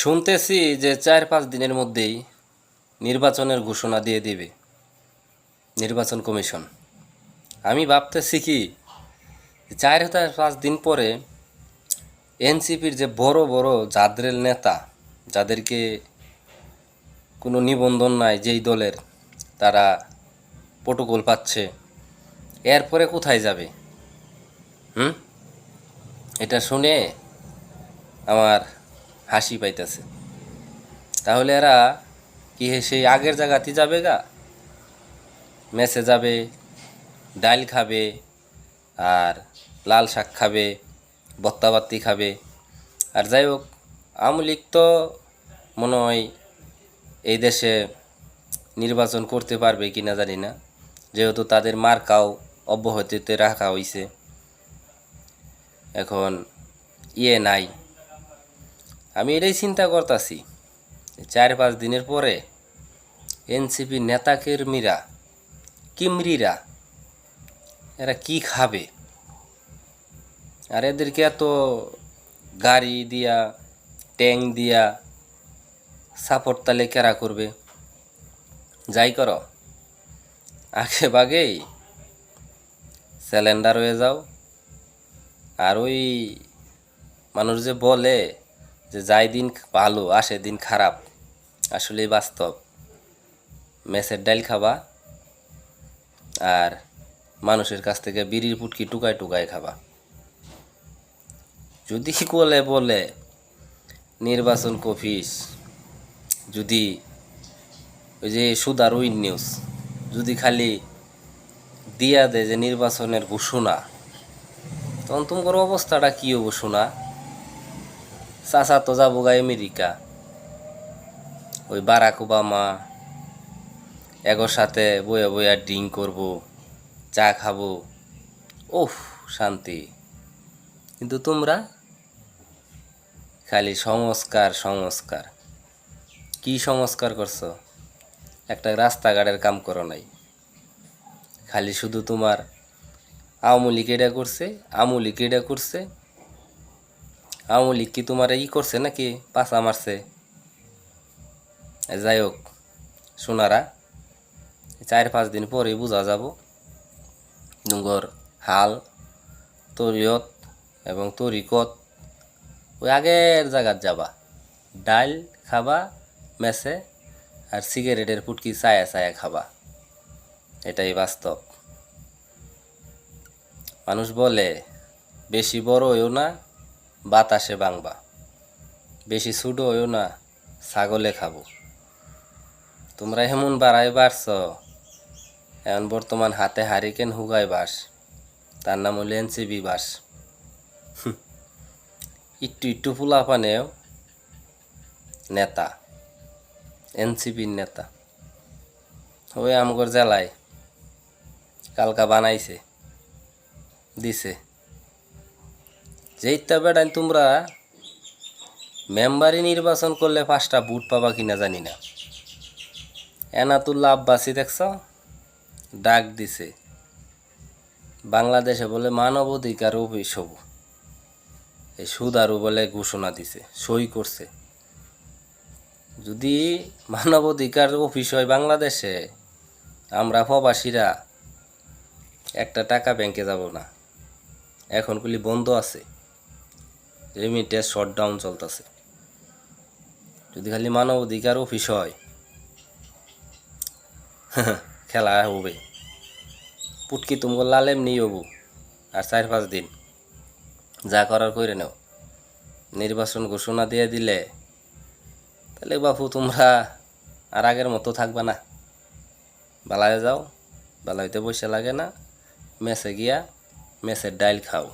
শুনতেছি যে ৪-৫ দিনের মধ্যেই নির্বাচনের ঘোষণা দিয়ে দিবে নির্বাচন কমিশন। আমি ভাবতেছি কি ৪-৫ দিন পরে এনসিপির যে বড় বড় জাদরেল নেতা, যাদেরকে কোনো নিবন্ধন নাই যেই দলের, তারা প্রটোকল পাচ্ছে, এরপরে কোথায় যাবে? হুম এটা শুনে আমার হাসি পাইতেছে। তাহলে এরা কি সেই আগের জায়গাতে যাবে গা? মেসে যাবে, ডাল খাবে, আর লাল শাক খাবে, ভর্তাবাত্তি খাবে। আর যাই হোক, আওয়ামী লীগ তো মনে হয় এই দেশে নির্বাচন করতে পারবে কি না জানি না, যেহেতু তাদের মার্কাও অব্যাহতিতে রাখা হয়েছে। এখন নাই। আমি এটাই চিন্তা করতেছি, ৪-৫ দিনের পরে এনসিপি নেতা কিমরিরা এরা কি খাবে? আর এদেরকে এত গাড়ি দিয়া, ট্যাঙ্ক দিয়া সাপোর্ট তালে কেরা করবে? যাই করো, আগে বাগেই স্যালেন্ডার হয়ে যাও। আর ওই মানুষ যে বলে যে যায় দিন ভালো আসে দিন খারাপ, আসলেই বাস্তব। মেসের ডাল খাবা আর মানুষের কাছ থেকে বিড়ির পুটকি টুকায় টুকায় খাবা। যদি বলে নির্বাচন কফিস, যদি ওই যে সুদার উইন নিউজ যদি খালি দিয়া দেয় যে নির্বাচনের ঘোষণা, তখন তোমার অবস্থাটা কী হবো শোনা? চাচা তো যাবো গা আমেরিকা, ওই বারাক ওবামা এগোর সাথে বইয়া বইয়া ড্রিঙ্ক করবো, চা খাবো, ওফ শান্তি। কিন্তু তোমরা খালি সংস্কার সংস্কার। কি সংস্কার করছো? একটা রাস্তাঘাটের কাম করো নাই। খালি শুধু তোমার আওয়ামী লীগ এটা করছে, আওয়ামী লীগ এটা করছে। আওয়ামী লীগ কি তোমার করছে নাকি পাছা মারছে? যাই হোক সোনারা, ৪-৫ দিন পরেই বোঝা যাব দুঙ্গর হাল, তরিয়ত এবং তরিকত ওই আগের জায়গাত যাবা। ডাল খাবা মেসে, আর সিগারেটের পুটকি চায়া চায়া খাবা। এটাই বাস্তব। মানুষ বলে বেশি বড় হইও না, বাতাসে বাংবা। বেশি ছোটো হইও না, ছাগলে খাবো। তোমরা এমন বাড়াই বাড়ছ, এখন বর্তমান হাতে হারিকেন হুগাই বাস, তার নাম হলো এনসিপি বাস। একটু একটু ফুলাপানেও নেতা, এনসিপির নেতা। ওই আমগর জেলায় কালকা বানাইছে দিছে। যেইটা বেড়াই তোমরা মেম্বারি নির্বাচন করলে 5টা ভোট পাবা কিনা জানি না। এনাতুল্লাহ আব্বাসী দেখছ ডাক দিছে, বাংলাদেশে বলে মানবাধিকার অফিস হব। এই সুদারু বলে ঘোষণা দিছে, সই করছে। যদি মানবাধিকার অফিস হয় বাংলাদেশে, আমরা প্রবাসীরা একটা টাকা ব্যাংকে যাব না। এখন গুলি বন্ধ আছে, রেমিটেন্স শটডাউন চলতেছে। যদি খালি মানবাধিকার অফিস হয়, খেলা হবে। পুটকি তোমার লাল এমনি হবো। আর 4-5 দিন যা করার করে নাও। নির্বাচন ঘোষণা দিয়ে দিলে তাহলে বাপু তোমরা আর আগের মতো থাকবা না। বালায় যাও, বালাইতে পয়সা লাগে না, মেসে গিয়া মেসের ডাইল খাও।